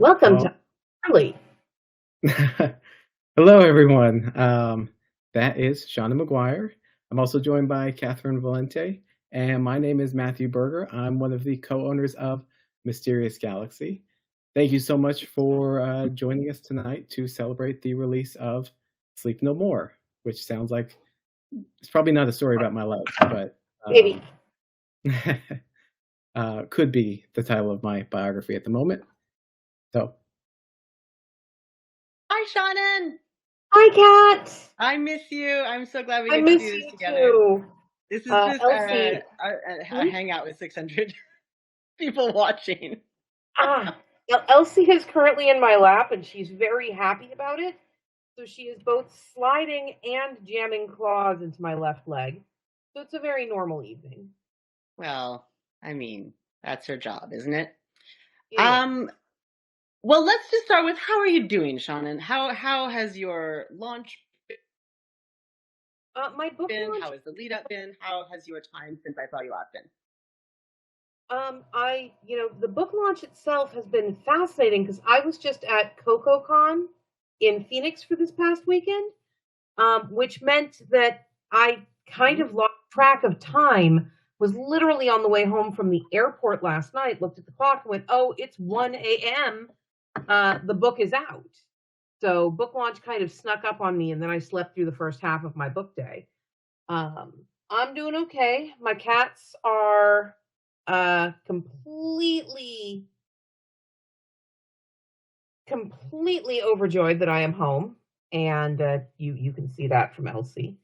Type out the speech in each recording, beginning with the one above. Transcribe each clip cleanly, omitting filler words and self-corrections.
Welcome Oh, to Early. hello everyone. That is Seanan Mcguire. I'm also joined by Catherynne Valente, and my name is Matthew Berger. I'm one of the co-owners of Mysterious Galaxy. Thank you so much for joining us tonight to celebrate the release of Sleep No More, which sounds like it's probably not a story about my life, but Maybe. could be the title of my biography at the moment. So, Hi, Shannon. Hi, Kat. I miss you. I'm so glad we I get to miss do this you together. too. This is just Elsie. a Hmm? hangout with 600 people watching. Elsie is currently in my lap, and she's very happy about it. So she is both sliding and jamming claws into my left leg. So it's a very normal evening. Well, I mean, that's her job, isn't it? It is. Um, well, let's just start with how are you doing, Shannon? How has your launch My book been? launch. How has the lead up been? How has your time since I saw you last been? The book launch itself has been fascinating because I was just at CocoCon in Phoenix for this past weekend, which meant that I kind of lost track of time. Was literally on the way home from the airport last night, looked at the clock and went, "Oh, it's 1 a.m. The book is out." So book launch kind of snuck up on me, and then I slept through the first half of my book day. I'm doing okay. My cats are completely overjoyed that I am home, and you can see that from Elsie.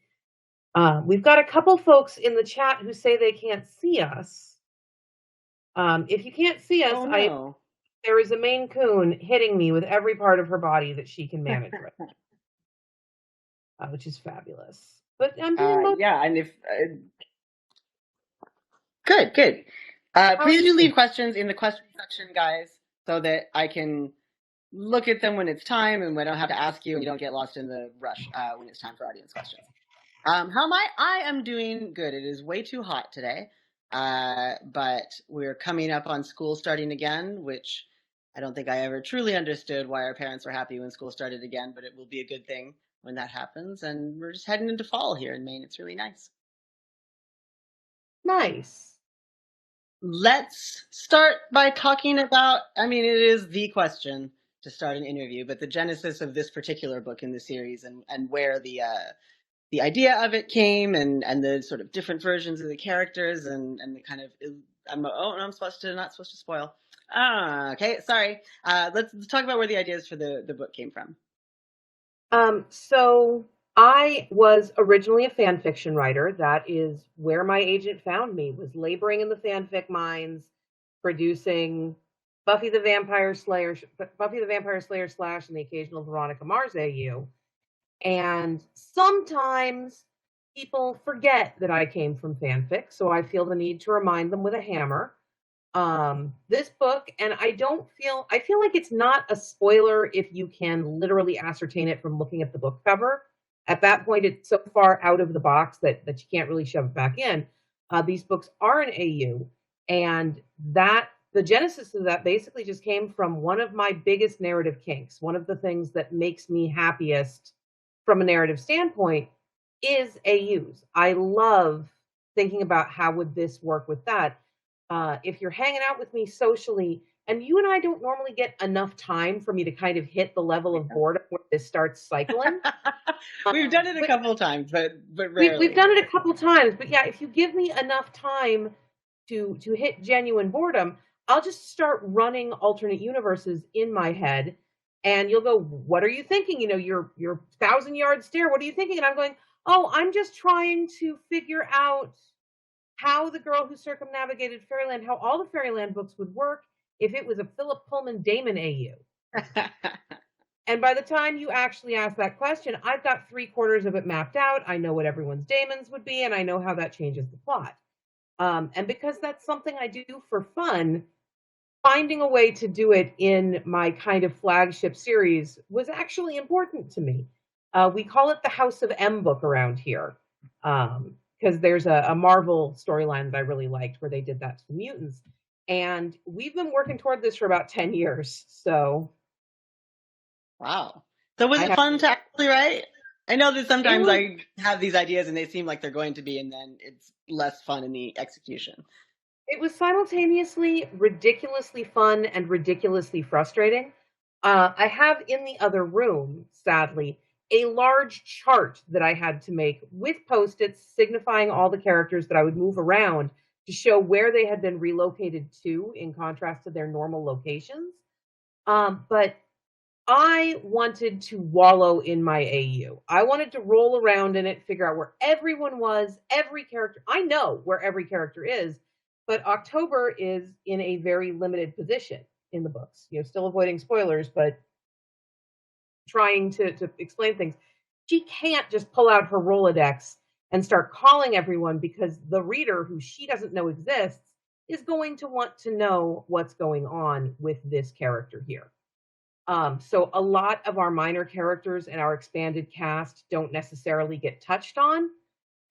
We've got a couple folks in the chat who say they can't see us. If you can't see us, Oh no. there is a Maine Coon hitting me with every part of her body that she can manage, right, which is fabulous. But I'm doing much. Yeah, and if good. How are Please you do doing? leave questions in the question section, guys, so that I can look at them when it's time and I don't have to ask you and you don't get lost in the rush when it's time for audience questions. How am I? I am doing good. It is way too hot today, but we're coming up on school starting again, which I don't think I ever truly understood why our parents were happy when school started again, but it will be a good thing when that happens. And we're just heading into fall here in Maine. It's really nice. Nice. Let's start by talking about, I mean, it is the question to start an interview, but the genesis of this particular book in the series and where the idea of it came and the sort of different versions of the characters and the kind of, I'm supposed to, not supposed to spoil. Okay, sorry. Let's talk about where the ideas for the book came from. So I was originally a fan fiction writer. That is where my agent found me, was laboring in the fanfic mines, producing Buffy the Vampire Slayer slash and the occasional Veronica Mars AU. And sometimes people forget that I came from fanfic, so I feel the need to remind them with a hammer. This book, and I feel like it's not a spoiler if you can literally ascertain it from looking at the book cover. At that point, it's so far out of the box that you can't really shove it back in. These books are an AU, and that the genesis of that basically just came from one of my biggest narrative kinks. One of the things that makes me happiest from a narrative standpoint is AUs. I love thinking about how would this work with that. If you're hanging out with me socially, and you and I don't normally get enough time for me to kind of hit the level of boredom where this starts cycling. We've done it a couple of times, but rarely. We've done it a couple times, but yeah, if you give me enough time to hit genuine boredom, I'll just start running alternate universes in my head, and you'll go, "What are you thinking? You know, your 1,000-yard stare. What are you thinking?" And I'm going, "Oh, I'm just trying to figure out how the girl who circumnavigated Fairyland, how all the Fairyland books would work if it was a Philip Pullman Damon AU." And by the time you actually ask that question, I've got 3/4 of it mapped out. I know what everyone's daemons would be, and I know how that changes the plot. And because that's something I do for fun, finding a way to do it in my kind of flagship series was actually important to me. We call it the House of M book around here, because there's a Marvel storyline that I really liked where they did that to the mutants. And we've been working toward this for about 10 years. So Wow. So was I it have, fun to actually write? I know that it sometimes was, I have these ideas and they seem like they're going to be, and then it's less fun in the execution. it was simultaneously ridiculously fun and ridiculously frustrating. I have in the other room, sadly, a large chart that I had to make with post-its signifying all the characters that I would move around to show where they had been relocated to in contrast to their normal locations. But I wanted to wallow in my AU. I wanted to roll around in it, figure out where everyone was, every character. I know where every character is, but October is in a very limited position in the books. Still avoiding spoilers, but trying to explain things. She can't just pull out her Rolodex and start calling everyone because the reader, who she doesn't know exists, is going to want to know what's going on with this character here. So a lot of our minor characters and our expanded cast don't necessarily get touched on.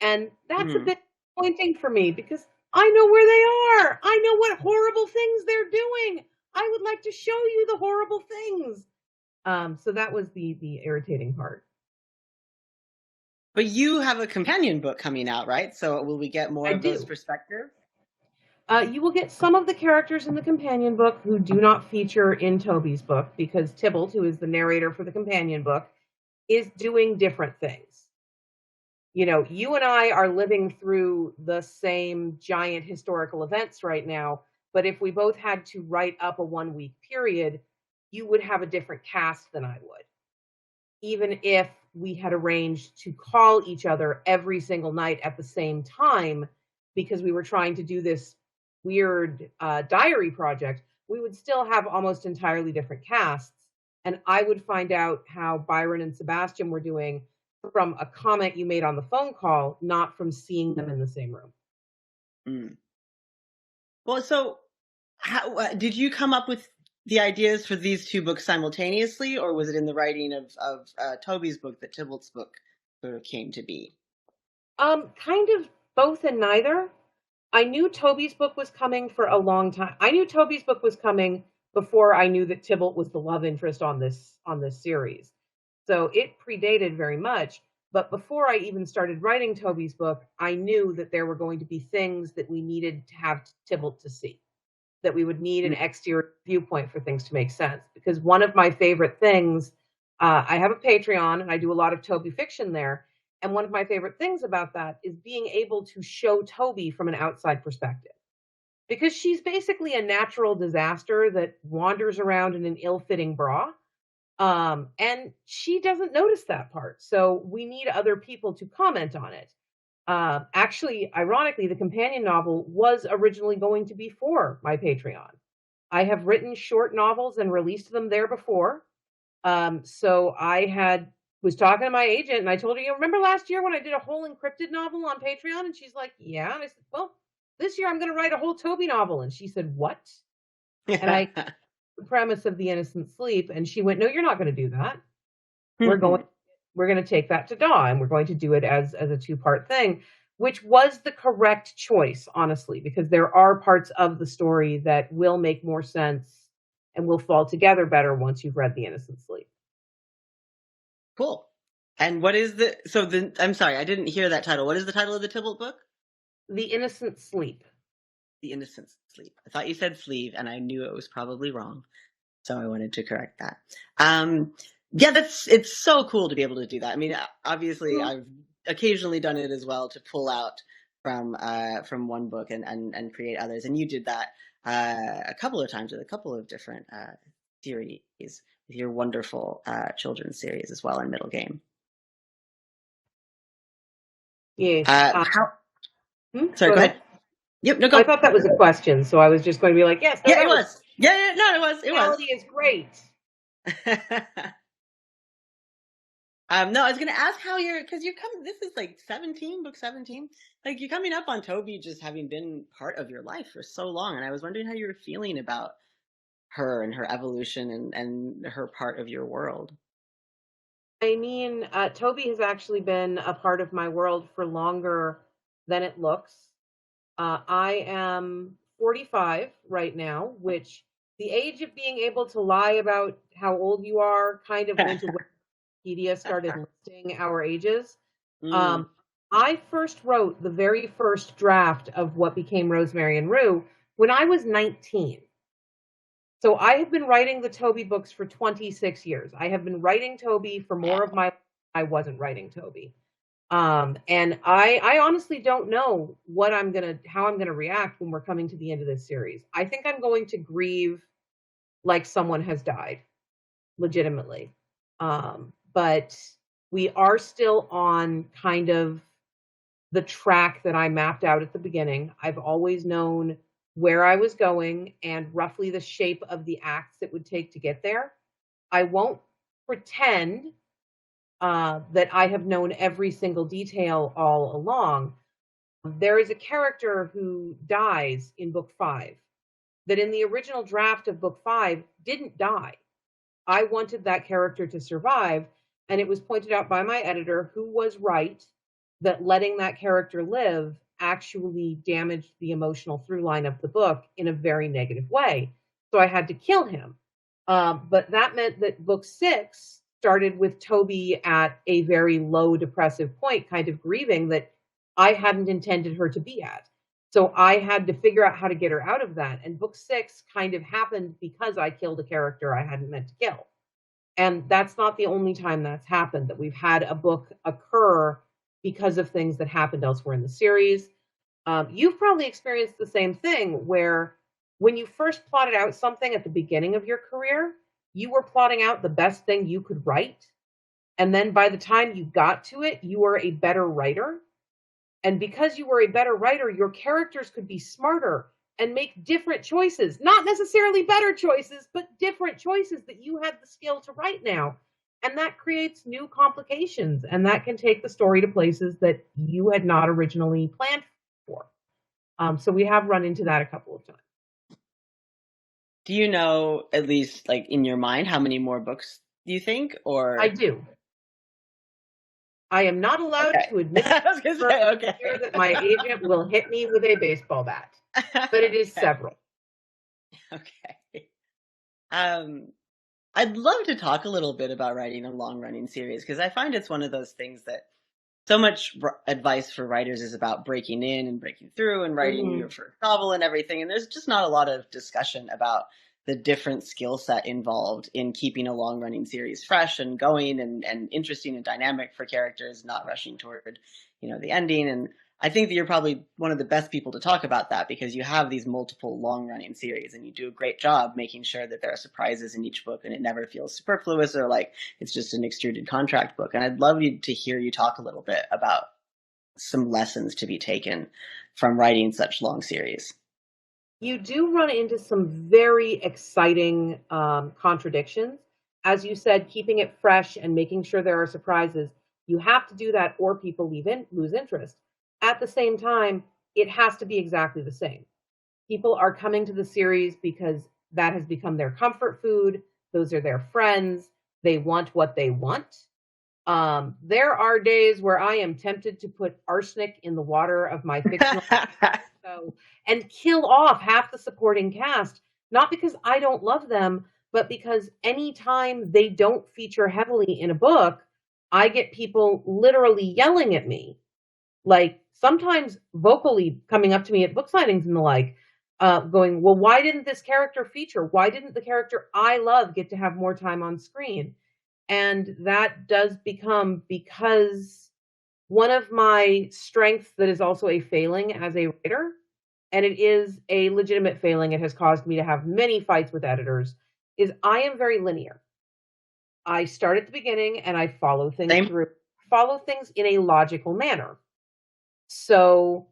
And that's a bit disappointing for me because I know where they are. I know what horrible things they're doing. I would like to show you the horrible things. So that was the irritating part. But you have a companion book coming out, right? So will we get more of those perspectives? You will get some of the characters in the companion book who do not feature in Toby's book because Tybalt, who is the narrator for the companion book, is doing different things. You and I are living through the same giant historical events right now, but if we both had to write up a 1-week period, you would have a different cast than I would. Even if we had arranged to call each other every single night at the same time because we were trying to do this weird diary project, we would still have almost entirely different casts. And I would find out how Byron and Sebastian were doing from a comment you made on the phone call, not from seeing them in the same room. Well, so how did you come up with the ideas for these two books simultaneously, or was it in the writing of Toby's book that Tybalt's book sort of came to be? Kind of both and neither. I knew Toby's book was coming for a long time. I knew Toby's book was coming before I knew that Tybalt was the love interest on this series. So it predated very much. But before I even started writing Toby's book, I knew that there were going to be things that we needed to have Tybalt to see, that we would need an exterior viewpoint for things to make sense. Because one of my favorite things, I have a Patreon and I do a lot of Toby fiction there. And one of my favorite things about that is being able to show Toby from an outside perspective. Because she's basically a natural disaster that wanders around in an ill-fitting bra. And she doesn't notice that part. So we need other people to comment on it. Actually, ironically, the companion novel was originally going to be for my Patreon. I have written short novels and released them there before. So I was talking to my agent and I told her, remember last year when I did a whole InCryptid novel on Patreon? And she's like, yeah. And I said, well, this year I'm going to write a whole Toby novel. And she said, what? And I, the premise of The Innocent Sleep. And she went, no, you're not going to do that. We're going to take that to Daw and we're going to do it as a 2-part thing, which was the correct choice, honestly, because there are parts of the story that will make more sense and will fall together better once you've read The Innocent Sleep. Cool. And what is I'm sorry, I didn't hear that title. What is the title of the Tybalt book? The Innocent Sleep. The Innocent Sleep. I thought you said sleeve and I knew it was probably wrong. So I wanted to correct that. Yeah, it's so cool to be able to do that. I mean, obviously I've occasionally done it as well to pull out from one book and create others. And you did that a couple of times with a couple of different series with your wonderful children's series as well in Middle Game. Yes. Sorry, go ahead. Yep, no, go. I thought that was a question, so I was just going to be like, yes. No, yeah, it was. Yeah, no, it was. It was. Is great. No, I was going to ask how because you're coming, this is like book 17. Like you're coming up on Toby just having been part of your life for so long. And I was wondering how you were feeling about her and her evolution and her part of your world. I mean, Toby has actually been a part of my world for longer than it looks. I am 45 right now, which the age of being able to lie about how old you are kind of went away. Wikipedia started listing our ages. I first wrote the very first draft of what became Rosemary and Rue when I was 19. So I have been writing the Toby books for 26 years. I have been writing Toby for more of my life. I wasn't writing Toby. And I honestly don't know how I'm gonna react when we're coming to the end of this series. I think I'm going to grieve like someone has died, legitimately. But we are still on kind of the track that I mapped out at the beginning. I've always known where I was going and roughly the shape of the acts it would take to get there. I won't pretend that I have known every single detail all along. There is a character who dies in book 5 that in the original draft of book 5 didn't die. I wanted that character to survive, and it was pointed out by my editor, who was right, that letting that character live actually damaged the emotional through line of the book in a very negative way. So I had to kill him. But that meant that book 6 started with Toby at a very low depressive point, kind of grieving that I hadn't intended her to be at. So I had to figure out how to get her out of that. And book 6 kind of happened because I killed a character I hadn't meant to kill. And that's not the only time that's happened, that we've had a book occur because of things that happened elsewhere in the series. You've probably experienced the same thing, where when you first plotted out something at the beginning of your career, you were plotting out the best thing you could write. And then by the time you got to it, you were a better writer. And because you were a better writer, your characters could be smarter and make different choices. Not necessarily better choices, but different choices that you had the skill to write now. And that creates new complications. And that can take the story to places that you had not originally planned for. So we have run into that a couple of times. Do you know, at least like in your mind, how many more books do you think? Or I do. I am not allowed to admit that my agent will hit me with a baseball bat, but it is several. Okay. I'd love to talk a little bit about writing a long-running series, because I find it's one of those things that so much advice for writers is about breaking in and breaking through and writing your first novel and everything. And there's just not a lot of discussion about the different skill set involved in keeping a long running series fresh and going and interesting and dynamic for characters, not rushing toward, the ending. And I think that you're probably one of the best people to talk about that, because you have these multiple long running series and you do a great job making sure that there are surprises in each book and it never feels superfluous or like it's just an extruded contract book. And I'd love to hear you talk a little bit about some lessons to be taken from writing such long series. You do run into some very exciting contradictions. As you said, keeping it fresh and making sure there are surprises. You have to do that or people lose interest. At the same time, it has to be exactly the same. People are coming to the series because that has become their comfort food. Those are their friends. They want what they want. There are days where I am tempted to put arsenic in the water of my fictional show and kill off half the supporting cast, not because I don't love them, but because anytime they don't feature heavily in a book, I get people literally yelling at me, like sometimes vocally coming up to me at book signings and the like, going, well, why didn't this character feature? Why didn't the character I love get to have more time on screen? And that does become, because one of my strengths that is also a failing as a writer, and it is a legitimate failing, it has caused me to have many fights with editors, is I am very linear. I start at the beginning and I follow things in a logical manner. So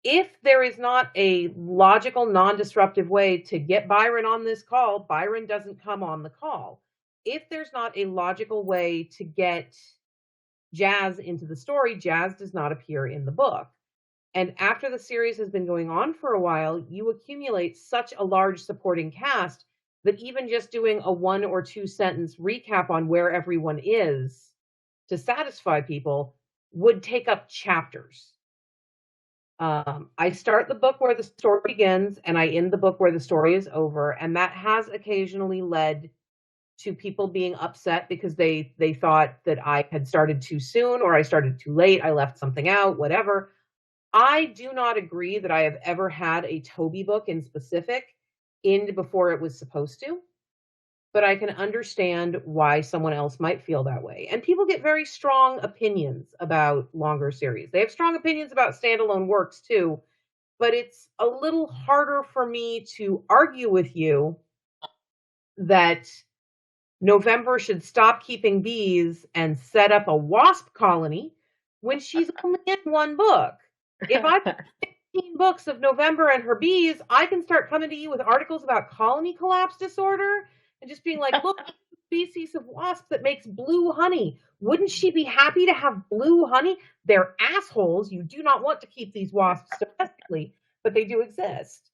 if there is not a logical, non-disruptive way to get Byron on this call, Byron doesn't come on the call. If there's not a logical way to get Jazz into the story, Jazz does not appear in the book. And after the series has been going on for a while, you accumulate such a large supporting cast that even just doing a 1 or 2 sentence recap on where everyone is to satisfy people would take up chapters. I start the book where the story begins, and I end the book where the story is over, and that has occasionally led to people being upset because they thought that I had started too soon or I started too late, I left something out, whatever. I do not agree that I have ever had a Toby book in specific end before it was supposed to, but I can understand why someone else might feel that way. And people get very strong opinions about longer series. They have strong opinions about standalone works too, but it's a little harder for me to argue with you that November should stop keeping bees and set up a wasp colony when she's only in one book. If I have 15 books of November and her bees, I can start coming to you with articles about colony collapse disorder and just being like, look, species of wasp that makes blue honey. Wouldn't she be happy to have blue honey? They're assholes. You do not want to keep these wasps domestically, but they do exist.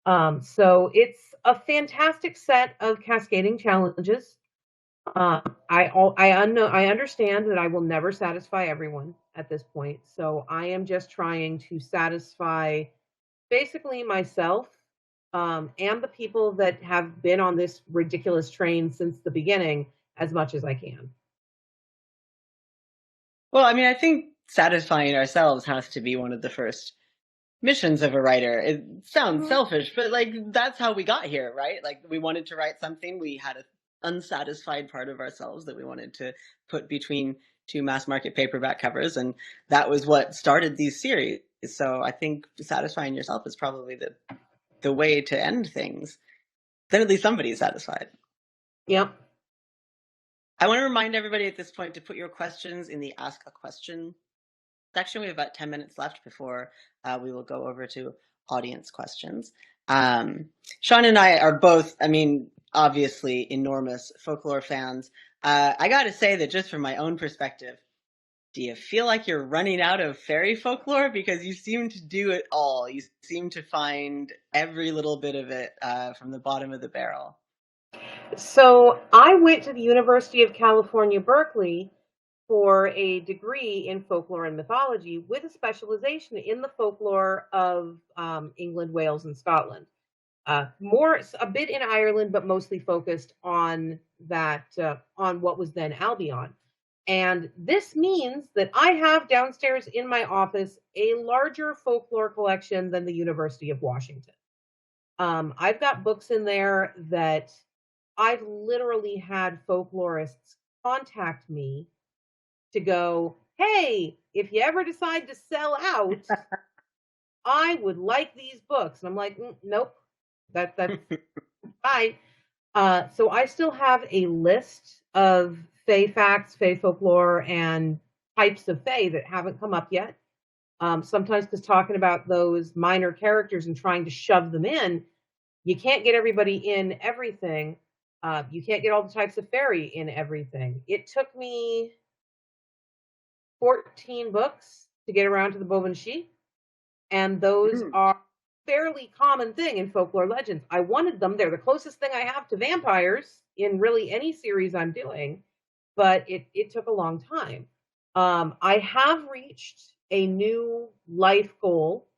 So it's a fantastic set of cascading challenges. I understand that I will never satisfy everyone at this point, so I am just trying to satisfy basically myself and the people that have been on this ridiculous train since the beginning as much as I can. Well, I mean, I think satisfying ourselves has to be one of the first missions of a writer. It sounds selfish, but like that's how we got here, right? Like we wanted to write something, we had an unsatisfied part of ourselves that we wanted to put between two mass market paperback covers, and that was what started these series. So I think satisfying yourself is probably the way to end things. Then at least somebody's satisfied. Yep. I want to remind everybody at this point to put your questions in the Ask a Question section. We have about 10 minutes left before we will go over to audience questions. Sean and I are both, I mean, obviously enormous folklore fans. I got to say that just from my own perspective, do you feel like you're running out of fairy folklore? Because you seem to do it all. You seem to find every little bit of it from the bottom of the barrel. So I went to the University of California, Berkeley for a degree in folklore and mythology with a specialization in the folklore of England, Wales, and Scotland. A bit in Ireland, but mostly focused on that, on what was then Albion. And this means that I have downstairs in my office a larger folklore collection than the University of Washington. I've got books in there that I've literally had folklorists contact me to go, hey, if you ever decide to sell out, I would like these books. And I'm like, nope, that's fine. So I still have a list of fae facts, fae folklore, and types of fae that haven't come up yet. Sometimes because talking about those minor characters and trying to shove them in, you can't get everybody in everything. You can't get all the types of fairy in everything. It took me 14 books to get around to the Bovenshee, and those are fairly common thing in folklore legends. I wanted them. They're the closest thing I have to vampires in really any series I'm doing, but it took a long time. I have reached a new life goal,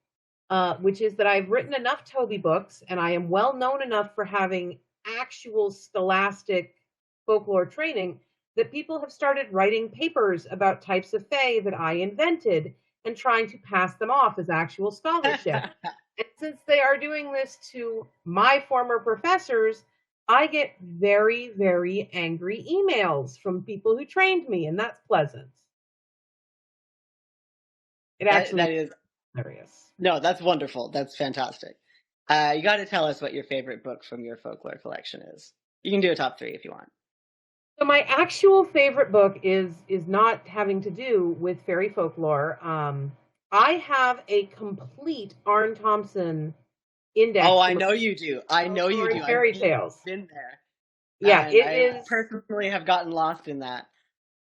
which is that I've written enough Toby books, and I am well known enough for having actual scholastic folklore training that people have started writing papers about types of fae that I invented and trying to pass them off as actual scholarship. And since they are doing this to my former professors, I get very, very angry emails from people who trained me, and that's pleasant. It actually that is hilarious. No, that's wonderful. That's fantastic. You got to tell us what your favorite book from your folklore collection is. You can do a top 3 if you want. So my actual favorite book is not having to do with fairy folklore. I have a complete Arne Thompson index. Oh, I know you do. I know you do. Fairy tales. I've been there. Yeah, and I personally have gotten lost in that.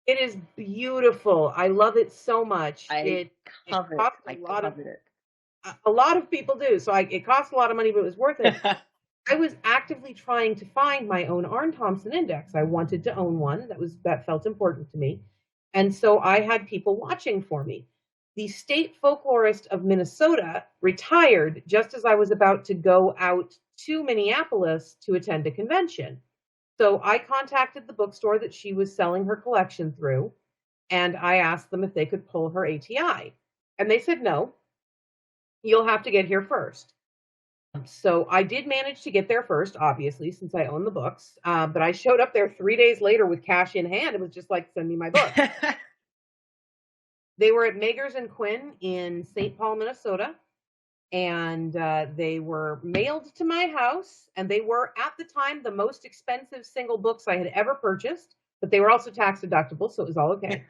It is beautiful. I love it so much. I cost I a lot of it. A lot of people do. So it cost a lot of money, but it was worth it. I was actively trying to find my own Arne Thompson index. I wanted to own one. That felt important to me. And so I had people watching for me. the state folklorist of Minnesota retired just as I was about to go out to Minneapolis to attend a convention. So I contacted the bookstore that she was selling her collection through, and I asked them if they could pull her ATI. And they said, no, you'll have to get here first. So I did manage to get there first, obviously, since I own the books. But I showed up there 3 days later with cash in hand. It was just like, send me my book. They were at Magers and Quinn in St. Paul, Minnesota. And they were mailed to my house. And they were, at the time, the most expensive single books I had ever purchased. But they were also tax deductible, so it was all okay.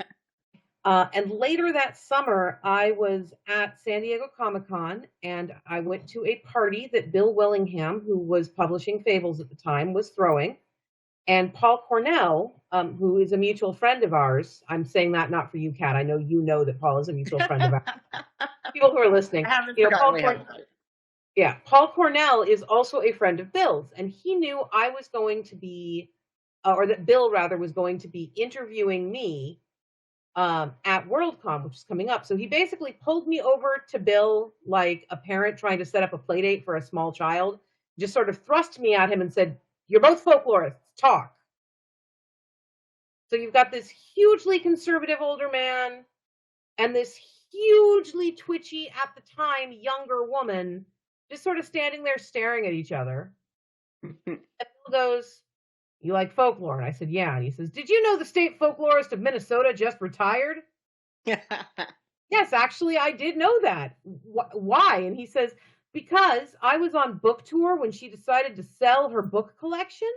And later that summer, I was at San Diego Comic-Con, and I went to a party that Bill Willingham, who was publishing Fables at the time, was throwing. And Paul Cornell, who is a mutual friend of ours, I'm saying that not for you, Kat. I know you know that Paul is a mutual friend of ours. People who are listening. Paul Cornell is also a friend of Bill's, and he knew I was going to be, or that Bill, rather, was going to be interviewing me at Worldcon, which is coming up. So he basically pulled me over to Bill like a parent trying to set up a play date for a small child, just sort of thrust me at him and said, you're both folklorists, talk. So you've got this hugely conservative older man and this hugely twitchy, at the time, younger woman just sort of standing there staring at each other. And Bill goes, you like folklore? And I said, yeah. And he says, did you know the state folklorist of Minnesota just retired? Yes, actually, I did know that. Why? And he says, because I was on book tour when she decided to sell her book collection,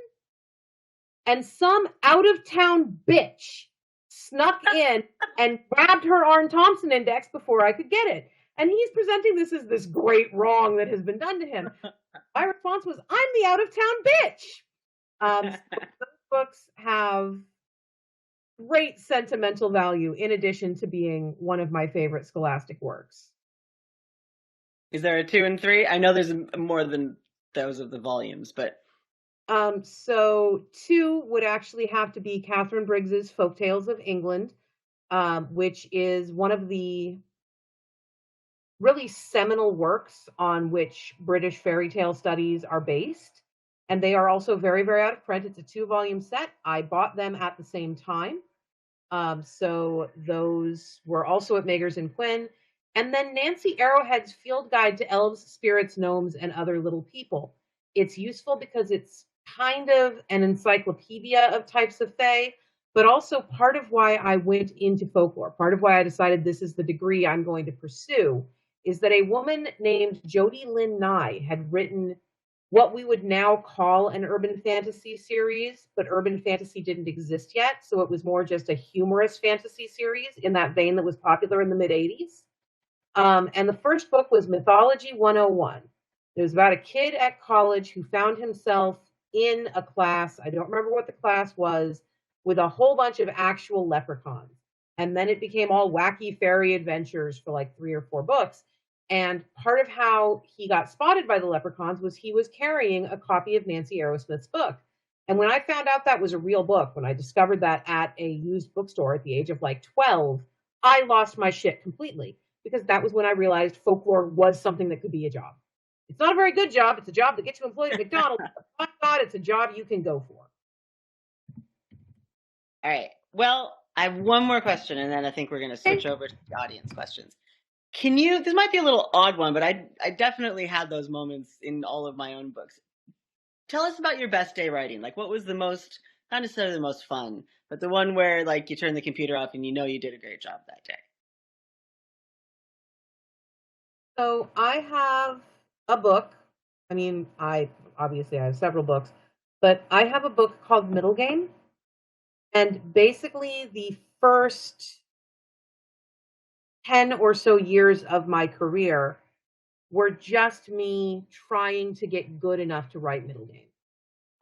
and some out-of-town bitch snuck in and grabbed her Arn Thompson index before I could get it. And he's presenting this as this great wrong that has been done to him. My response was, I'm the out-of-town bitch. So those books have great sentimental value in addition to being one of my favorite scholastic works. Is there a 2 and 3? I know there's more than those of the volumes, but so 2 would actually have to be Catherine Briggs's Folktales of England, which is one of the really seminal works on which British fairy tale studies are based. And they are also very, very out of print. It's a 2-volume set. I bought them at the same time. So those were also at Magers and Quinn. And then Nancy Arrowhead's Field Guide to Elves, Spirits, Gnomes, and Other Little People. It's useful because it's kind of an encyclopedia of types of fae, but also part of why I went into folklore, part of why I decided this is the degree I'm going to pursue, is that a woman named Jody Lynn Nye had written what we would now call an urban fantasy series, but urban fantasy didn't exist yet, so it was more just a humorous fantasy series in that vein that was popular in the mid-'80s. And the first book was Mythology 101. It was about a kid at college who found himself in a class, I don't remember what the class was, with a whole bunch of actual leprechauns. And then it became all wacky fairy adventures for like 3 or 4 books. And part of how he got spotted by the leprechauns was he was carrying a copy of Nancy Arrowsmith's book. And when I found out that was a real book, when I discovered that at a used bookstore at the age of like 12, I lost my shit completely, because that was when I realized folklore was something that could be a job. It's not a very good job. It's a job that gets you employed at McDonald's. But my God, it's a job you can go for. All right. Well, I have one more question, and then I think we're going to switch over to the audience questions. Can you, this might be a little odd one, but I definitely had those moments in all of my own books. Tell us about your best day writing. Like, what was the most, not necessarily the most fun, but the one where, like, you turn the computer off and you know you did a great job that day? So I have a book. I mean, I have several books, but I have a book called Middle Game. And basically the first 10 or so years of my career were just me trying to get good enough to write Middle Game.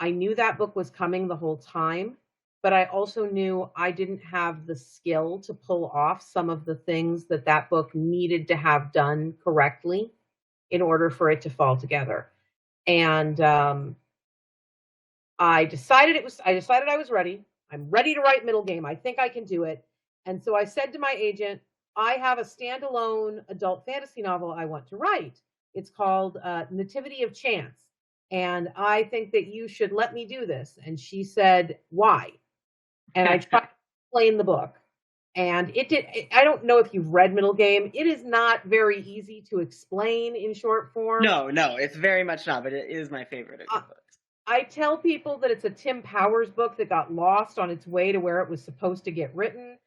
I knew that book was coming the whole time, but I also knew I didn't have the skill to pull off some of the things that that book needed to have done correctly in order for it to fall together. And I decided I was ready. I'm ready to write Middle Game. I think I can do it. And so I said to my agent, I have a standalone adult fantasy novel I want to write. It's called Nativity of Chance. And I think that you should let me do this. And she said, why? And I tried to explain the book. And it did. I don't know if you've read Middle Game. It is not very easy to explain in short form. No, it's very much not, but it is my favorite of your books. I tell people that it's a Tim Powers book that got lost on its way to where it was supposed to get written.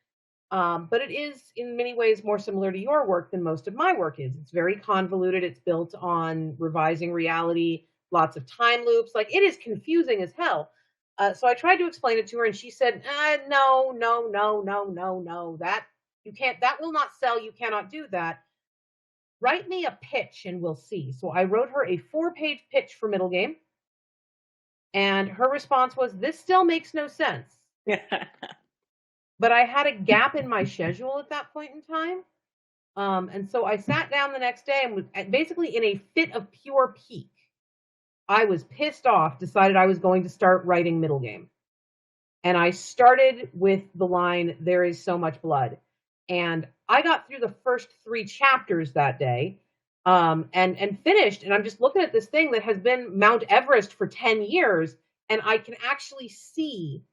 But it is in many ways more similar to your work than most of my work is. It's very convoluted. It's built on revising reality, lots of time loops. Like, it is confusing as hell. So I tried to explain it to her, and she said, no, that you can't, that will not sell. You cannot do that. Write me a pitch and we'll see. So I wrote her a 4-page pitch for Middle Game. And her response was, this still makes no sense. But I had a gap in my schedule at that point in time. And so I sat down the next day and was basically in a fit of pure pique. I was pissed off, decided I was going to start writing Middle Game. And I started with the line, there is so much blood. And I got through the first 3 chapters that day and finished. And I'm just looking at this thing that has been Mount Everest for 10 years. And I can actually see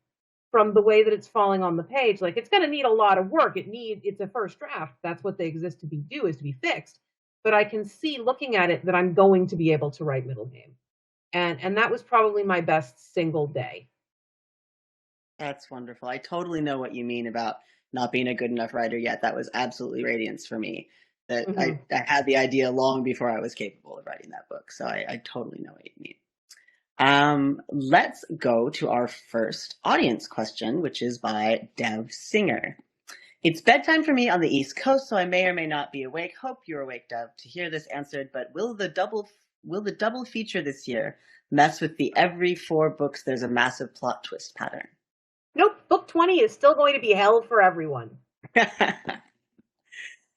from the way that it's falling on the page, like, it's going to need a lot of work. It's a first draft. That's what they exist to do, is to be fixed. But I can see, looking at it, that I'm going to be able to write Middle Game. And that was probably my best single day. That's wonderful. I totally know what you mean about not being a good enough writer yet. That was absolutely radiance for me. That I had the idea long before I was capable of writing that book. So I totally know what you mean. Let's go to our first audience question, which is by Dev Singer. It's bedtime for me on the East Coast, so I may or may not be awake. Hope you're awake, Dev, to hear this answered. But will the double feature this year mess with the every 4 books there's a massive plot twist pattern? Nope. Book 20 is still going to be hell for everyone.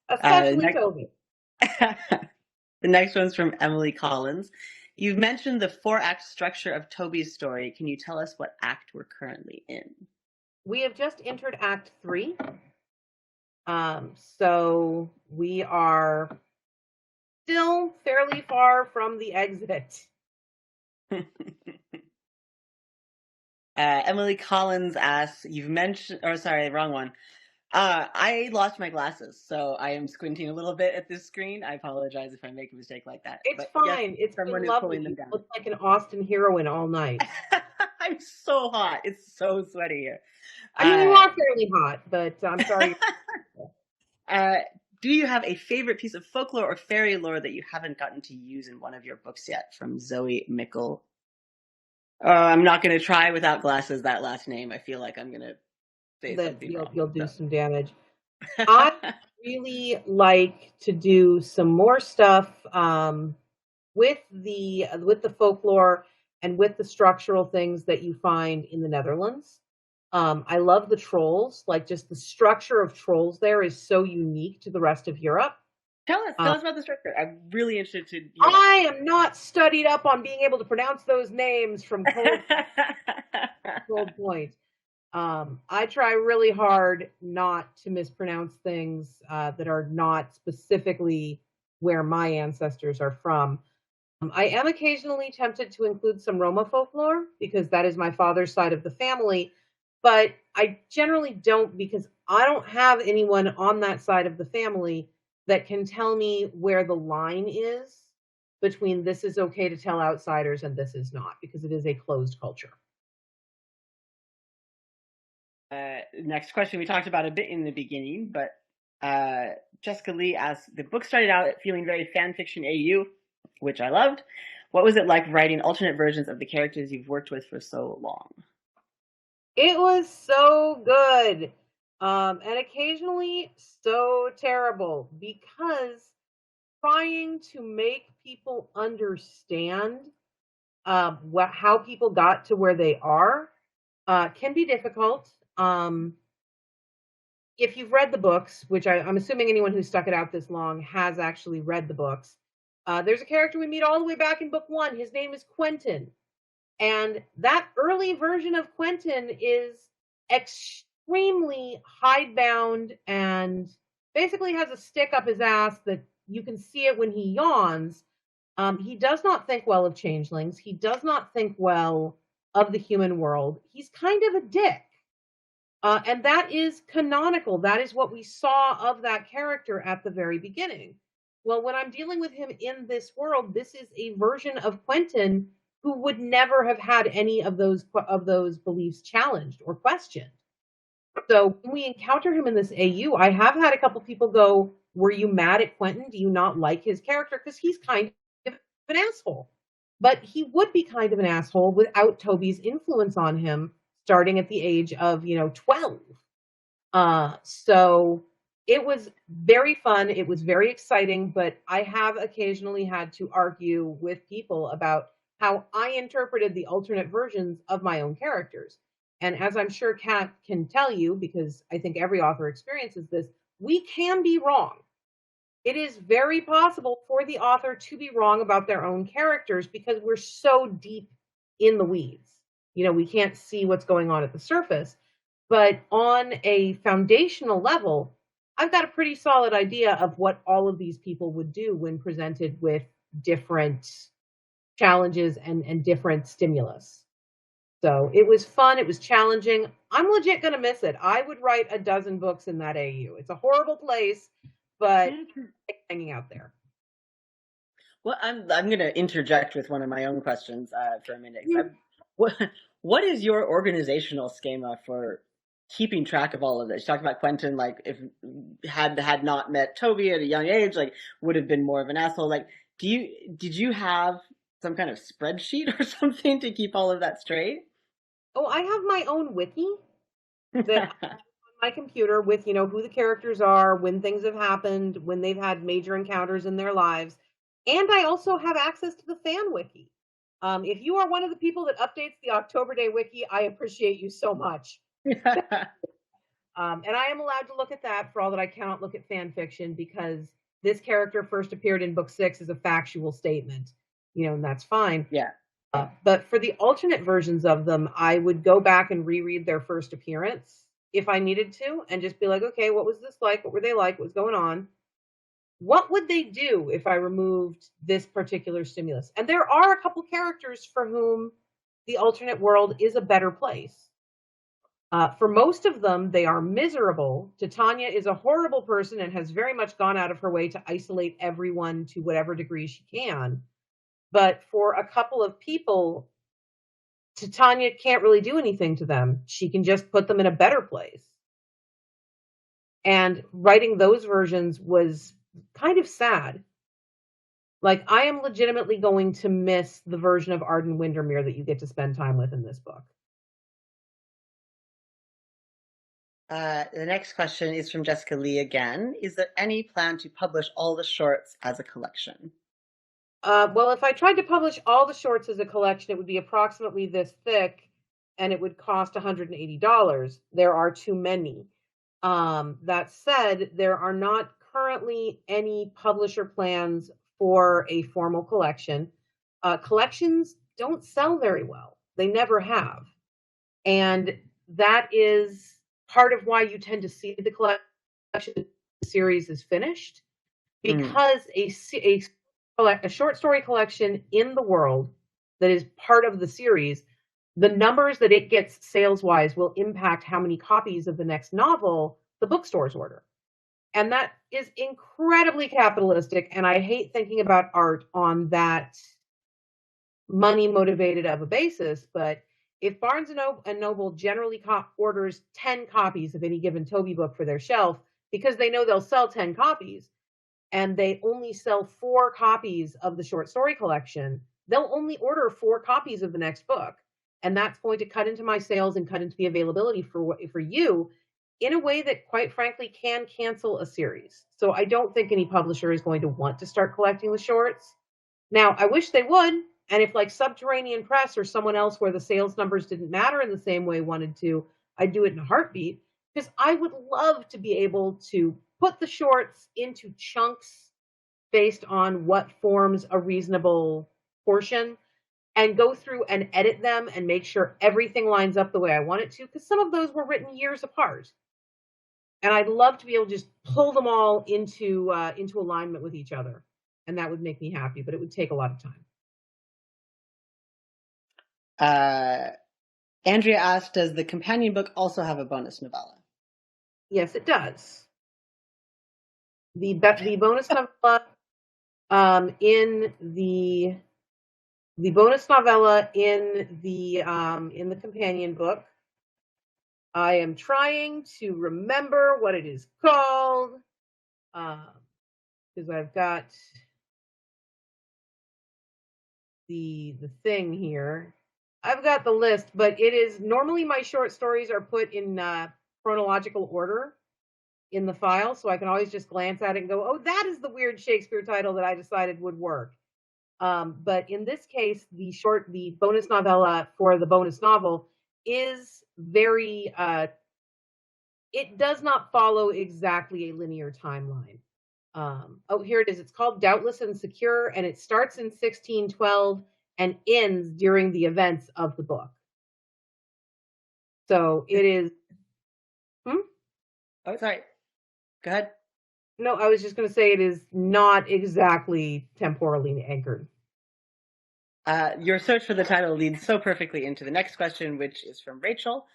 Especially Toby. The next one's from Emily Collins. You've mentioned the 4-act structure of Toby's story. Can you tell us what act we're currently in? We have just entered Act 3. So we are still fairly far from the exit. Emily Collins asks, you've mentioned, wrong one. I lost my glasses, so I am squinting a little bit at this screen. I apologize if I make a mistake like that. It's fine. It's been lovely. You look like an Austin heroine all night. I'm so hot. It's so sweaty here. I mean, you are fairly hot, but I'm sorry. Do you have a favorite piece of folklore or fairy lore that you haven't gotten to use in one of your books yet? From Zoe Mickle. I'm not going to try without glasses that last name. I feel like I'm going to say something wrong. You'll do some damage. I really like to do some more stuff with the folklore and with the structural things that you find in the Netherlands. I love the trolls. Like, just the structure of trolls there is so unique to the rest of Europe. Tell us about the structure. I'm really interested to hear. I am not studied up on being able to pronounce those names from Cold Point. I try really hard not to mispronounce things that are not specifically where my ancestors are from. I am occasionally tempted to include some Roma folklore because that is my father's side of the family, but I generally don't, because I don't have anyone on that side of the family that can tell me where the line is between this is okay to tell outsiders and this is not, because it is a closed culture. Next question we talked about a bit in the beginning, but Jessica Lee asks, the book started out feeling very fan fiction AU, which I loved. What was it like writing alternate versions of the characters you've worked with for so long? It was so good. And occasionally so terrible, because trying to make people understand how people got to where they are can be difficult. If you've read the books, which I'm assuming anyone who's stuck it out this long has actually read the books, there's a character we meet all the way back in book 1. His name is Quentin. And that early version of Quentin is extremely hidebound and basically has a stick up his ass that you can see it when he yawns. He does not think well of changelings. He does not think well of the human world. He's kind of a dick. And that is canonical. That is what we saw of that character at the very beginning. Well, when I'm dealing with him in this world, this is a version of Quentin who would never have had any of those beliefs challenged or questioned. So when we encounter him in this AU, I have had a couple people go, "Were you mad at Quentin? Do you not like his character?" Because he's kind of an asshole. But he would be kind of an asshole without Toby's influence on him, starting at the age of 12. So it was very fun. It was very exciting, but I have occasionally had to argue with people about how I interpreted the alternate versions of my own characters. And as I'm sure Kat can tell you, because I think every author experiences this, we can be wrong. It is very possible for the author to be wrong about their own characters because we're so deep in the weeds. We can't see what's going on at the surface. But on a foundational level, I've got a pretty solid idea of what all of these people would do when presented with different challenges and different stimulus. So it was fun. It was challenging. I'm legit going to miss it. I would write a dozen books in that AU. It's a horrible place, but hanging out there. Well, I'm going to interject with one of my own questions for a minute. What is your organizational schema for keeping track of all of this? You talked about Quentin, like if had not met Toby at a young age, like would have been more of an asshole. Like, did you have some kind of spreadsheet or something to keep all of that straight? Oh, I have my own wiki that on my computer with, who the characters are, when things have happened, when they've had major encounters in their lives. And I also have access to the fan wiki. If you are one of the people that updates the October Daye wiki, I appreciate you so much. And I am allowed to look at that for all that I cannot look at fan fiction because this character first appeared in book 6 as a factual statement, and that's fine. Yeah. But for the alternate versions of them, I would go back and reread their first appearance if I needed to and just be like, okay, what was this like? What were they like? What was going on? What would they do if I removed this particular stimulus? And there are a couple characters for whom the alternate world is a better place. For most of them, they are miserable. Titania is a horrible person and has very much gone out of her way to isolate everyone to whatever degree she can. But for a couple of people, Titania can't really do anything to them. She can just put them in a better place. And writing those versions was kind of sad. Like, I am legitimately going to miss the version of Arden Windermere that you get to spend time with in this book. The next question is from Jessica Lee again. Is there any plan to publish all the shorts as a collection? Well, if I tried to publish all the shorts as a collection, it would be approximately this thick, and it would cost $180. There are too many. That said, there are not currently any publisher plans for a formal collection. Collections don't sell very well. They never have. And that is part of why you tend to see the collection series is finished, because a short story collection in the world that is part of the series, the numbers that it gets sales-wise will impact how many copies of the next novel the bookstores order. And that is incredibly capitalistic, and I hate thinking about art on that money-motivated of a basis, but if Barnes & Noble generally orders 10 copies of any given Toby book for their shelf because they know they'll sell 10 copies, and they only sell 4 copies of the short story collection, they'll only order 4 copies of the next book. And that's going to cut into my sales and cut into the availability for you in a way that, quite frankly, can cancel a series. So I don't think any publisher is going to want to start collecting the shorts. Now, I wish they would. And if like Subterranean Press or someone else where the sales numbers didn't matter in the same way wanted to, I'd do it in a heartbeat, because I would love to be able to put the shorts into chunks based on what forms a reasonable portion and go through and edit them and make sure everything lines up the way I want it to, because some of those were written years apart. And I'd love to be able to just pull them all into alignment with each other. And that would make me happy, but it would take a lot of time. Andrea asked, does the companion book also have a bonus novella? Yes, it does. The bonus novella in the bonus novella in the companion book. I am trying to remember what it is called because I've got the thing here. I've got the list, but it is normally my short stories are put in chronological order in the file, so I can always just glance at it and go, oh, that is the weird Shakespeare title that I decided would work. But in this case, the bonus novella for the bonus novel is very, it does not follow exactly a linear timeline. Oh, here it is. It's called Doubtless and Secure, and it starts in 1612 and ends during the events of the book. So it is. Oh, sorry. Go ahead. No, I was just going to say it is not exactly temporally anchored. Your search for the title leads so perfectly into the next question, which is from Rachel.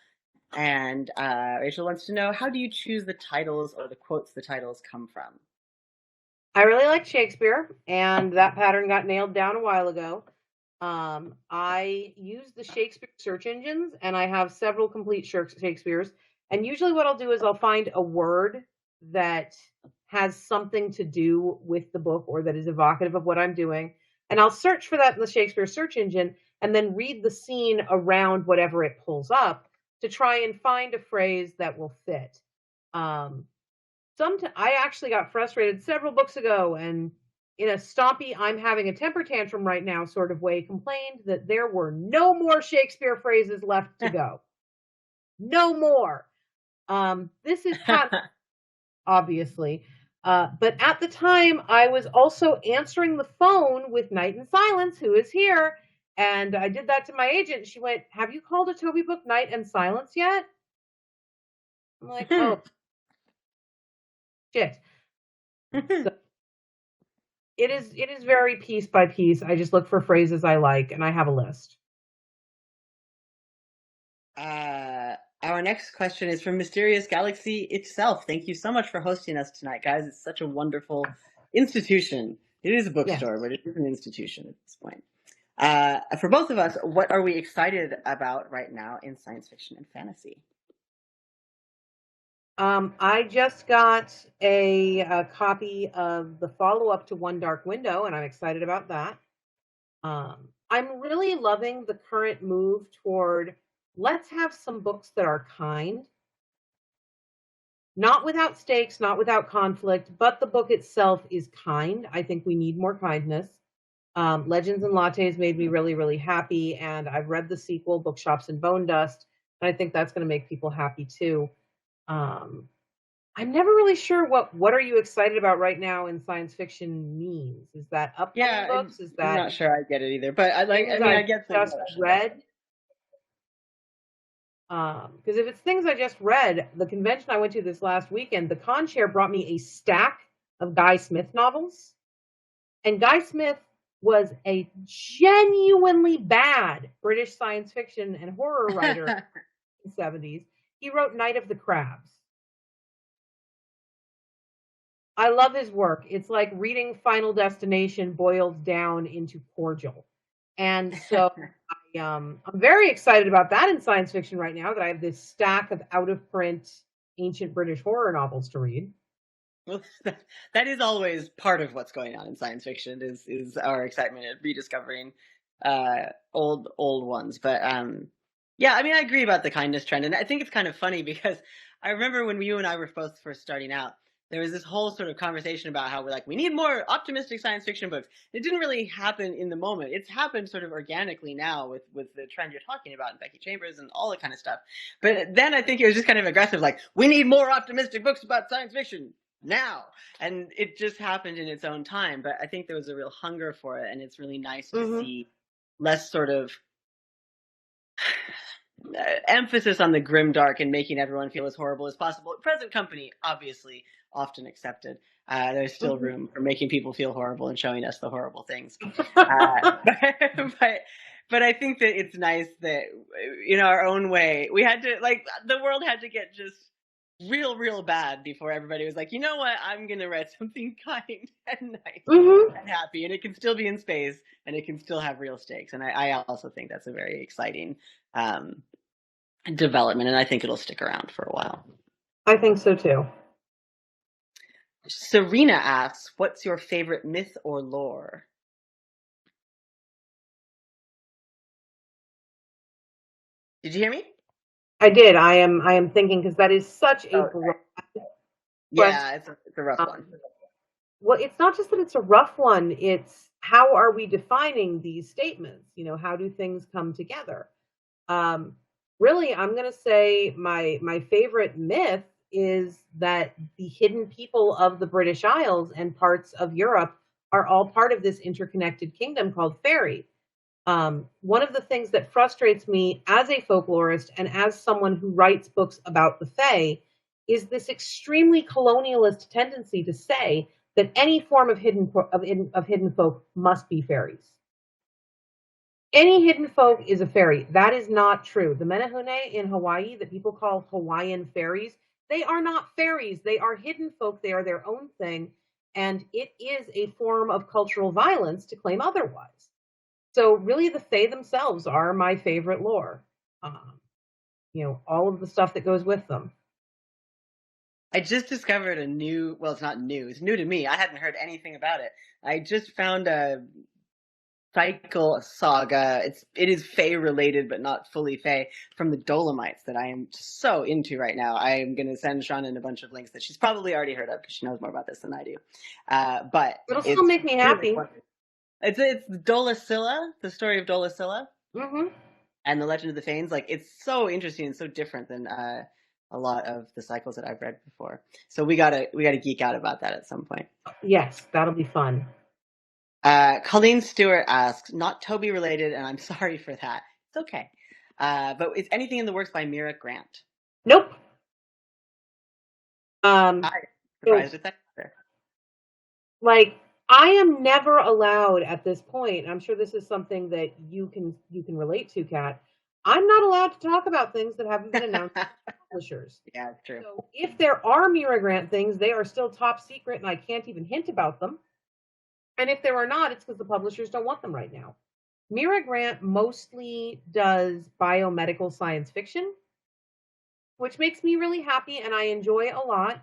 And Rachel wants to know, how do you choose the titles or the quotes the titles come from? I really like Shakespeare, and that pattern got nailed down a while ago. I use the Shakespeare search engines, and I have several complete Shakespeares. And usually what I'll do is I'll find a word that has something to do with the book or that is evocative of what I'm doing. And I'll search for that in the Shakespeare search engine and then read the scene around whatever it pulls up to try and find a phrase that will fit. I actually got frustrated several books ago and in a stompy, I'm having a temper tantrum right now sort of way, complained that there were no more Shakespeare phrases left to go. No more. This is obviously. But at the time, I was also answering the phone with Night in Silence, who is here. And I did that to my agent. She went, have you called a Toby book Night in Silence yet? I'm like, oh, shit. So it is very piece by piece. I just look for phrases I like, and I have a list. Our next question is from Mysterious Galaxy itself. Thank you so much for hosting us tonight, guys. It's such a wonderful institution. It is a bookstore, but it is an institution at this point. For both of us, what are we excited about right now in science fiction and fantasy? I just got a copy of the follow-up to One Dark Window, and I'm excited about that. I'm really loving the current move toward let's have some books that are kind. Not without stakes, not without conflict, but the book itself is kind. I think we need more kindness. Legends and Lattes made me really, really happy, and I've read the sequel, Bookshops and Bone Dust, and I think that's going to make people happy too. I'm never really sure what are you excited about right now in science fiction means. Is that upcoming books? Is that I'm not sure I get it either, but I get just read. Because if it's things I just read, the convention I went to this last weekend, the con chair brought me a stack of Guy Smith novels. And Guy Smith was a genuinely bad British science fiction and horror writer in the 70s. He wrote Night of the Crabs. I love his work. It's like reading Final Destination boiled down into cordial. And so I'm very excited about that in science fiction right now, that I have this stack of out-of-print ancient British horror novels to read. Well, that is always part of what's going on in science fiction is our excitement at rediscovering old ones. But yeah, I mean, I agree about the kindness trend, and I think it's kind of funny because I remember when you and I were both first starting out, there was this whole sort of conversation about how we're like, we need more optimistic science fiction books. It didn't really happen in the moment. It's happened sort of organically now with the trend you're talking about in Becky Chambers and all that kind of stuff. But then I think it was just kind of aggressive, like, we need more optimistic books about science fiction now. And it just happened in its own time. But I think there was a real hunger for it, and it's really nice to see less sort of emphasis on the grimdark and making everyone feel as horrible as possible. Present company, obviously, often accepted. There's still room for making people feel horrible and showing us the horrible things. But I think that it's nice that in our own way, we had to, like, the world had to get just real bad before everybody was like, you know what, I'm going to write something kind and nice and happy, and it can still be in space and it can still have real stakes. And I also think that's a very exciting development, and I think it'll stick around for a while. I think so too. Serena asks, what's your favorite myth or lore? Did you hear me? I did. I am thinking, because that is such a broad yeah, it's a rough one. Well, it's not just that it's a rough one. It's how are we defining these statements? You know, how do things come together? Really, I'm going to say my favorite myth is that the hidden people of the British Isles and parts of Europe are all part of this interconnected kingdom called fairy. One of the things that frustrates me as a folklorist and as someone who writes books about the Fae is this extremely colonialist tendency to say that any form of hidden folk must be fairies. Any hidden folk is a fairy. That is not true. The Menehune in Hawaii that people call Hawaiian fairies, they are not fairies. They are hidden folk. They are their own thing. And it is a form of cultural violence to claim otherwise. So really the Fae themselves are my favorite lore. You know, all of the stuff that goes with them. I just discovered a new, well, it's not new, it's new to me. I hadn't heard anything about it. I just found a cycle saga. It is Fae related, but not fully Fae, from the Dolomites that I am so into right now. I am going to send Shannon a bunch of links that she's probably already heard of because she knows more about this than I do. But it'll still make me happy. It's Dolasilla, the story of Dolasilla, and the Legend of the Fanes. Like, it's so interesting and so different than a lot of the cycles that I've read before. So we gotta geek out about that at some point. Yes, that'll be fun. Colleen Stewart asks, not Toby related, and I'm sorry for that. It's okay. But is anything in the works by Mira Grant? Nope. I'm surprised at that. Like, I am never allowed at this point, and I'm sure this is something that you can relate to, Kat. I'm not allowed to talk about things that haven't been announced by publishers. Yeah, true. So if there are Mira Grant things, they are still top secret, and I can't even hint about them. And if there are not, it's because the publishers don't want them right now. Mira Grant mostly does biomedical science fiction, which makes me really happy, and I enjoy a lot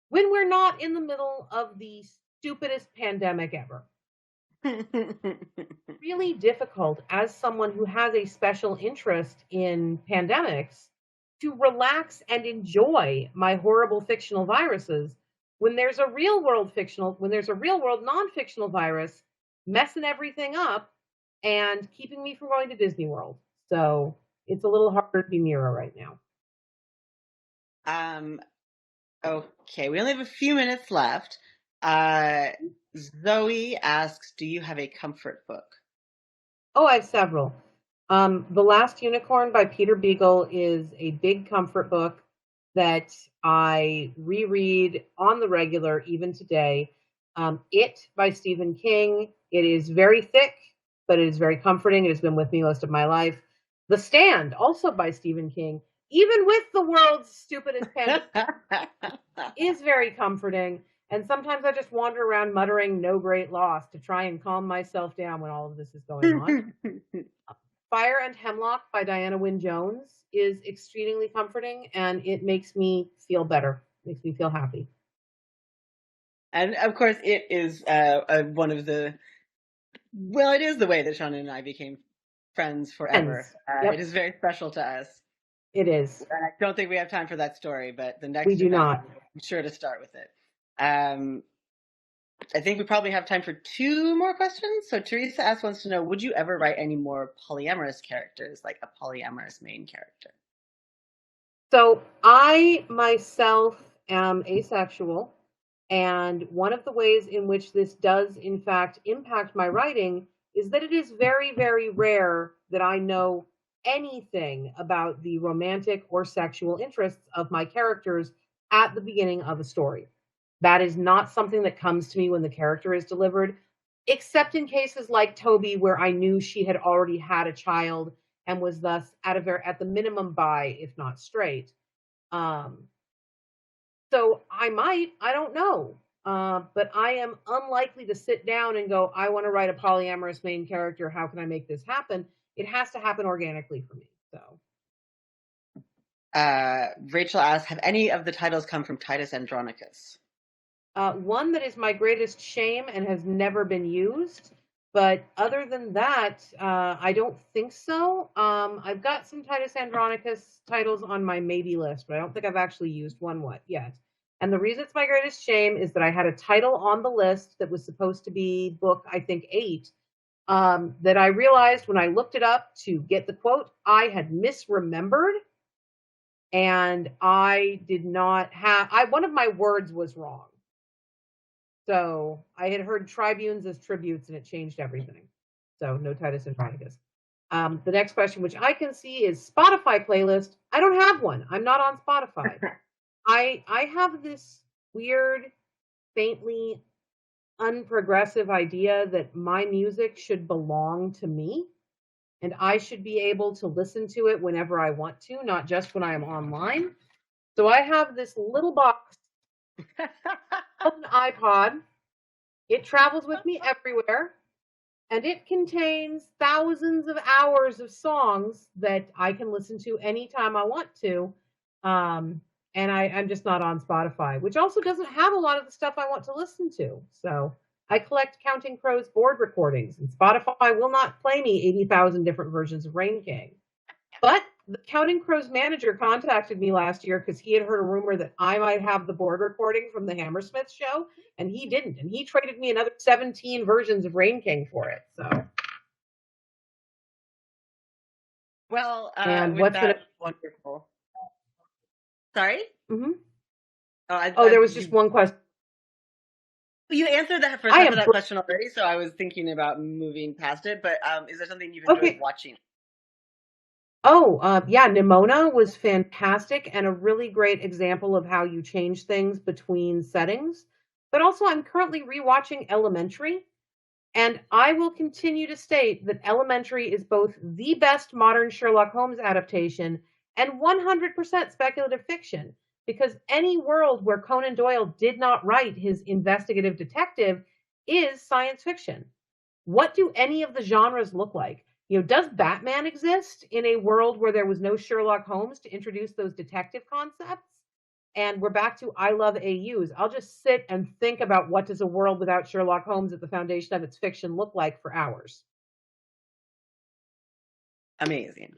when we're not in the middle of the stupidest pandemic ever. Really difficult as someone who has a special interest in pandemics to relax and enjoy my horrible fictional viruses when there's a real world non-fictional virus messing everything up and keeping me from going to Disney World. So it's a little harder to be Mira right now. Okay, we only have a few minutes left. Zoe asks, do you have a comfort book? Oh, I have several. The Last Unicorn by Peter Beagle is a big comfort book that I reread on the regular even today. It by Stephen King. It is very thick, but it is very comforting. It has been with me most of my life. The Stand, also by Stephen King, even with the world's stupidest pandemic, is very comforting. And sometimes I just wander around muttering "no great loss" to try and calm myself down when all of this is going on. Fire and Hemlock by Diana Wynne Jones is extremely comforting, and it makes me feel better. Makes me feel happy. And of course, it is one of the, well, it is the way that Shannon and I became friends forever. Yep. It is very special to us. It is. And I don't think we have time for that story, but the next we do not. I'm sure to start with it. I think we probably have time for 2 more questions. So Teresa wants to know, would you ever write any more polyamorous characters, like a polyamorous main character? So I myself am asexual, and one of the ways in which this does in fact impact my writing is that it is very, very rare that I know anything about the romantic or sexual interests of my characters at the beginning of a story. That is not something that comes to me when the character is delivered, except in cases like Toby, where I knew she had already had a child and was thus at the minimum bi, if not straight. So I don't know. But I am unlikely to sit down and go, I want to write a polyamorous main character. How can I make this happen? It has to happen organically for me. So, Rachel asks, have any of the titles come from Titus Andronicus? One that is my greatest shame and has never been used. But other than that, I don't think so. I've got some Titus Andronicus titles on my maybe list, but I don't think I've actually used one yet. And the reason it's my greatest shame is that I had a title on the list that was supposed to be book, I think, 8, that I realized when I looked it up to get the quote, I had misremembered. And I did not have, one of my words was wrong. So I had heard tribunes as tributes and it changed everything. So no Titus Andronicus. The next question, which I can see, is Spotify playlist. I don't have one. I'm not on Spotify. I have this weird, faintly unprogressive idea that my music should belong to me and I should be able to listen to it whenever I want to, not just when I am online. So I have this little box of an iPod. It travels with me everywhere, and it contains thousands of hours of songs that I can listen to anytime I want to. And I'm just not on Spotify, which also doesn't have a lot of the stuff I want to listen to. So I collect Counting Crows board recordings, and Spotify will not play me 80,000 different versions of Rain King. But the Counting Crows manager contacted me last year because he had heard a rumor that I might have the board recording from the Hammersmith show, and he didn't. And he traded me another 17 versions of Rain King for it. So, well, and what's wonderful. Sorry? Mm-hmm. Oh, there was just one question. You answered that first half of that question already, so I was thinking about moving past it. But is there something you've enjoyed watching? Yeah, Nimona was fantastic and a really great example of how you change things between settings. But also, I'm currently rewatching Elementary, and I will continue to state that Elementary is both the best modern Sherlock Holmes adaptation and 100% speculative fiction, because any world where Conan Doyle did not write his investigative detective is science fiction. What do any of the genres look like? Does Batman exist in a world where there was no Sherlock Holmes to introduce those detective concepts? And we're back to I love AUs. I'll just sit and think about what does a world without Sherlock Holmes at the foundation of its fiction look like for hours. Amazing.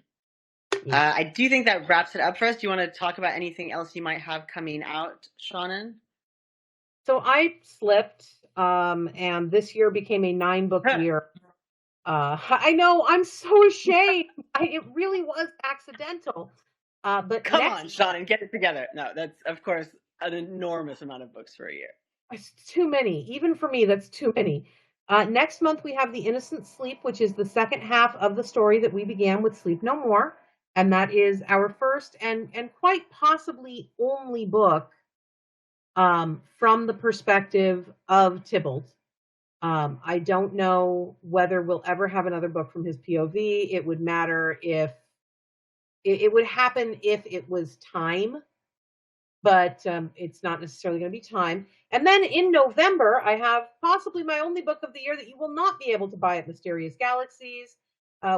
Yeah. I do think that wraps it up for us. Do you want to talk about anything else you might have coming out, Seanan? So I slipped, and this year became a 9-book year. I know, I'm so ashamed. It really was accidental. But come on, Seanan, get it together. No, that's of course an enormous amount of books for a year. It's too many. Even for me, that's too many. Next month we have The Innocent Sleep, which is the second half of the story that we began with Sleep No More. And that is our first and quite possibly only book from the perspective of Tybalt. I don't know whether we'll ever have another book from his POV. It would matter if it would happen if it was time, but it's not necessarily going to be time. And then in November, I have possibly my only book of the year that you will not be able to buy at Mysterious Galaxies,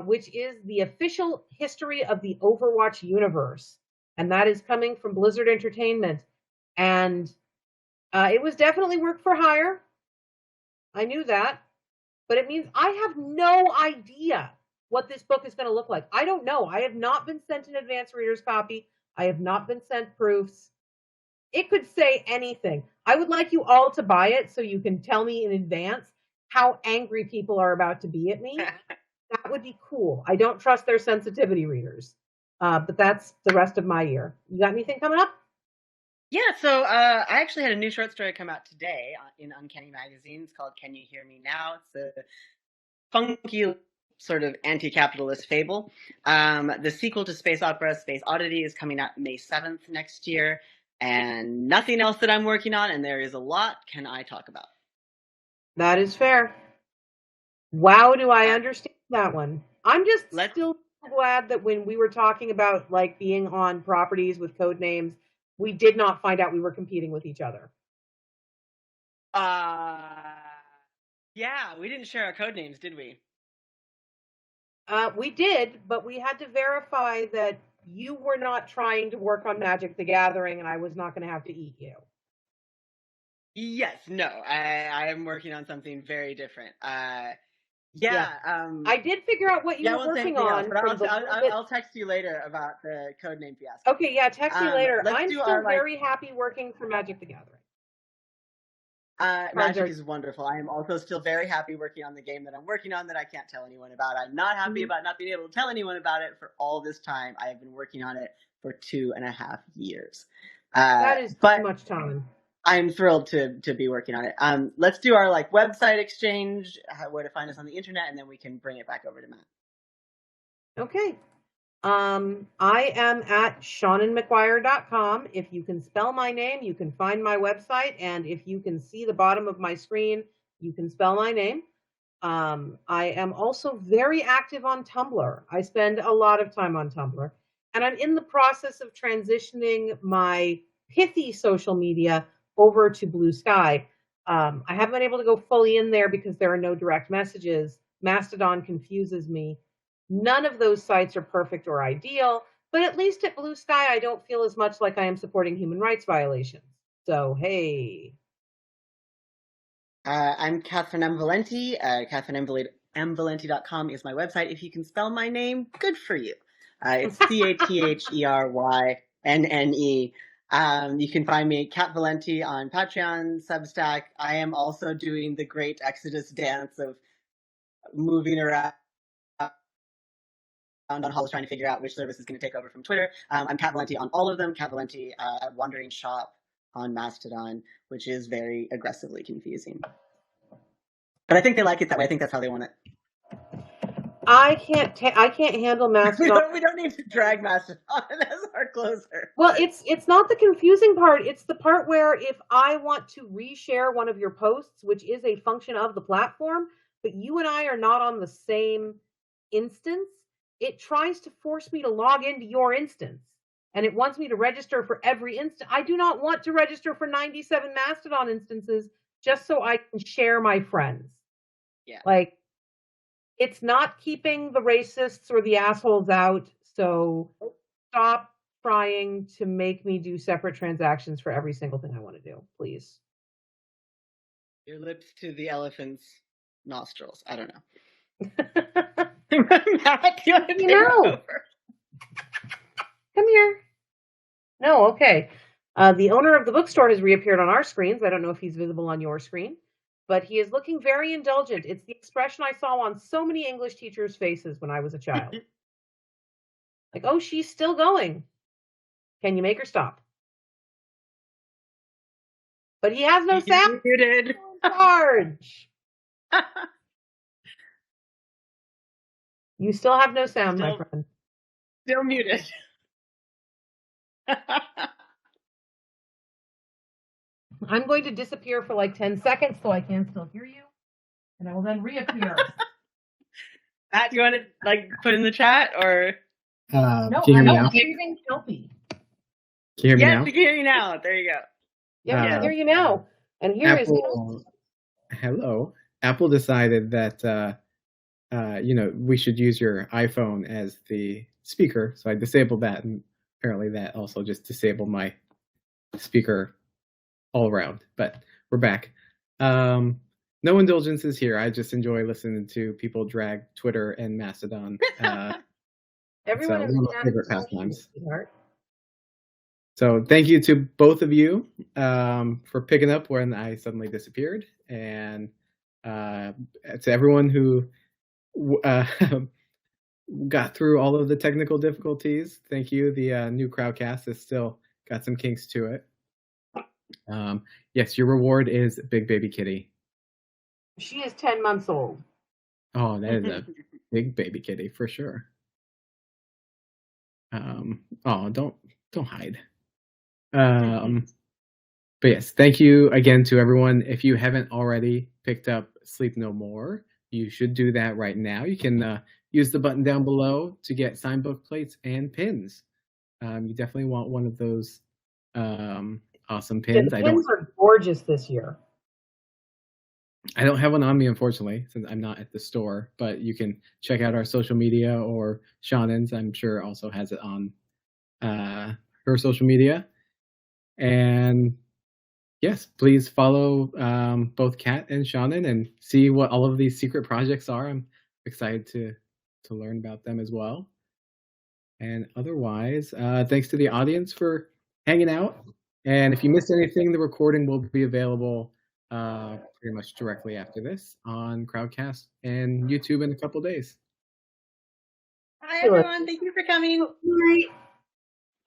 which is the official history of the Overwatch universe. And that is coming from Blizzard Entertainment. And it was definitely work for hire. I knew that. But it means I have no idea what this book is going to look like. I don't know. I have not been sent an advanced reader's copy. I have not been sent proofs. It could say anything. I would like you all to buy it so you can tell me in advance how angry people are about to be at me. That would be cool. I don't trust their sensitivity readers. But that's the rest of my year. You got anything coming up? Yeah, so I actually had a new short story come out today in Uncanny Magazine. It's called Can You Hear Me Now? It's a funky sort of anti-capitalist fable. The sequel to Space Opera, Space Oddity, is coming out May 7th next year, and nothing else that I'm working on, and there is a lot can I talk about. That is fair. Wow, do I understand that one. I'm just still glad that when we were talking about like being on properties with code names, we did not find out we were competing with each other. Yeah, we didn't share our code names, did we? We did, but we had to verify that you were not trying to work on Magic the Gathering and I was not going to have to eat you. Yes, no, I am working on something very different. I did figure out what you were working on. I'll text you later about the codename fiasco. Okay, yeah, text me later. I'm still very happy working for Magic the Gathering. Magic is wonderful. I am also still very happy working on the game that I'm working on that I can't tell anyone about. I'm not happy about not being able to tell anyone about it for all this time. I have been working on it for 2.5 years. That is too much time. I'm thrilled to be working on it. Let's do our website exchange, where to find us on the internet, and then we can bring it back over to Matt. Okay. I am at SeananMcGuire.com. If you can spell my name, you can find my website, and if you can see the bottom of my screen, you can spell my name. I am also very active on Tumblr. I spend a lot of time on Tumblr, and I'm in the process of transitioning my pithy social media over to Blue Sky. I haven't been able to go fully in there because there are no direct messages. Mastodon confuses me. None of those sites are perfect or ideal, but at least at Blue Sky, I don't feel as much like I am supporting human rights violations. So, hey. I'm Catherynne M. Valente. CatherynneMValente.com is my website. If you can spell my name, good for you. It's CATHERYNNE. You can find me, Cat Valente, on Patreon, Substack. I am also doing the great Exodus dance of moving around on Hollis, trying to figure out which service is going to take over from Twitter. I'm Cat Valente on all of them. Cat Valente at Wandering Shop on Mastodon, which is very aggressively confusing. But I think they like it that way. I think that's how they want it. I can't handle Mastodon. we don't need to drag Mastodon as our closer. Well, it's not the confusing part. It's the part where if I want to reshare one of your posts, which is a function of the platform, but you and I are not on the same instance, it tries to force me to log into your instance. And it wants me to register for every instance. I do not want to register for 97 Mastodon instances just so I can share my friends. Yeah. It's not keeping the racists or the assholes out, so stop trying to make me do separate transactions for every single thing I want to do, please. Your lips to the elephant's nostrils. I don't know. Matt, come here. No, okay. The owner of the bookstore has reappeared on our screens. I don't know if he's visible on your screen, but he is looking very indulgent. It's the expression I saw on so many English teachers' faces when I was a child. Like, oh, she's still going. Can you make her stop? But he has no sound. Muted. Charge. You still have no sound, my friend. Still muted. I'm going to disappear for like 10 seconds so I can still hear you, and I will then reappear. Matt, do you want to put in the chat or? No, can you hear me now? I'm breathing Kelpie. Can you hear me now? Yes, I can hear you now. There you go. Yeah, I can hear you now. And here is Kelpie. Hello. Apple decided that we should use your iPhone as the speaker, so I disabled that, and apparently that also just disabled my speaker all around. But we're back. No indulgences here. I just enjoy listening to people drag Twitter and Mastodon. Everyone has favorite pastimes. So thank you to both of you for picking up when I suddenly disappeared, and to everyone who got through all of the technical difficulties. Thank you. The new Crowdcast has still got some kinks to it. Yes, your reward is Big Baby Kitty. She is 10 months old. Oh, that is Big baby kitty for sure. Oh, don't hide. But yes, thank you again to everyone. If you haven't already picked up Sleep No More, you should do that right now. You can use the button down below to get signed book plates and pins. You definitely want one of those awesome pins. The pins are gorgeous this year. I don't have one on me, unfortunately, since I'm not at the store, but you can check out our social media, or Seanan's, I'm sure, also has it on her social media. And yes, please follow both Kat and Seanan and see what all of these secret projects are. I'm excited to learn about them as well. And otherwise, thanks to the audience for hanging out. And if you missed anything, the recording will be available pretty much directly after this on Crowdcast and YouTube in a couple days. Hi, everyone. Thank you for coming. Good night.